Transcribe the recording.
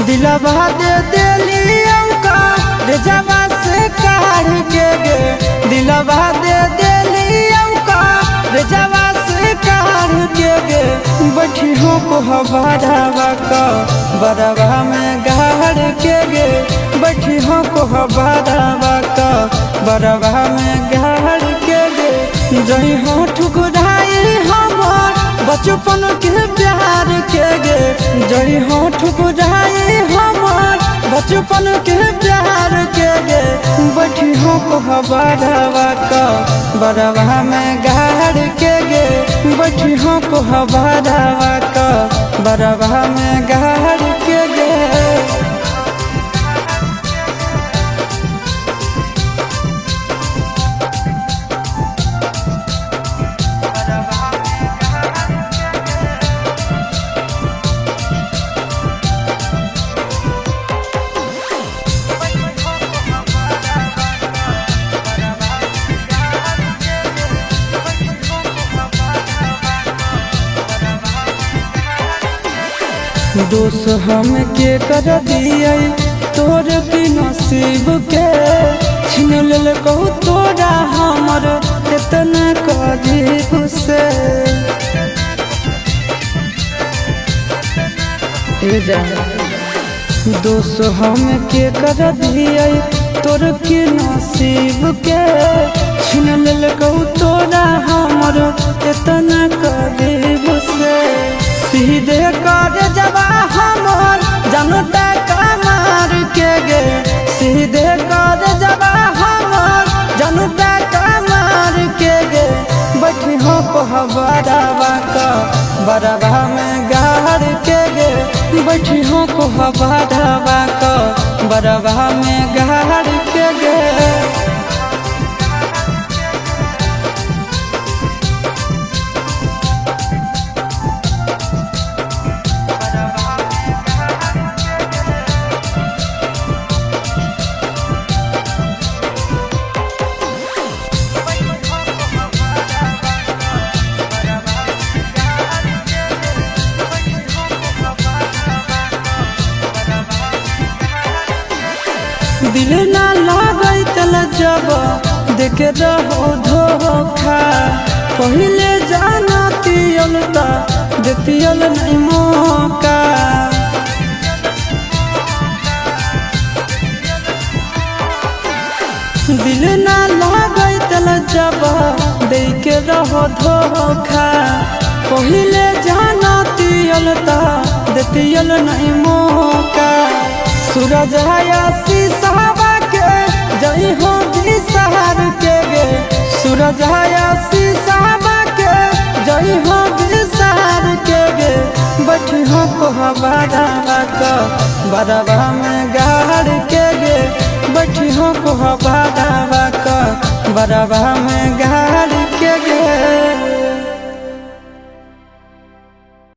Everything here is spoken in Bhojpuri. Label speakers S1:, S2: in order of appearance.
S1: दिलवा दे दिलियों का रे जवा से काढ़ के गे दिलवा दे दिलियों का रे जवा से काढ़ के गे बैठी हो को हवादावा का बरवा में गाड़ के गे बैठी हो को हवादावा का बरवा में गाड़ के गे जई हो ठुकराई हमार बचपन के प्यार के गे जई हो ठुकराई हमार बचपन के प्यार के गे बैठी हो को हवादावा का बरवा में गाड़ के गे बैठी हो को हवादावा का बरवा में गाड़ के गे। दोष हम के कर दिए तोर की नसीब के छीन लेल कहू तोरा हमर इतना करीब से दोष हम के कर दिए तोर की नसीब के छीन लेल कहू तोरा हमर इतना करीब से सीधे कर जवा हमर जनता कमार के गे सीधे कर जवा हमर जनता कमार के गे बैठी हो हवादावा का बरवा में गाड़ के गे बैठी हो हवादावा का बरवा में गाड़ के गे। दिल ना लागल तल जब देख रहो धोखा पहले जाना तियल ता देतियल नहीं मौका दिल ना लागल तल जब देख रहो धोखा पहले जाना तियल ता देतियल नहीं मौका सूरज हयासी साहबा के जई हो बिसहार के गे सूरज हयासी साहबा के जई हो बिसहार के गे बैठी हो को हवादावा का बरवा में गाड़ के गे बैठी हो को हवादावा का बरवा में गाड़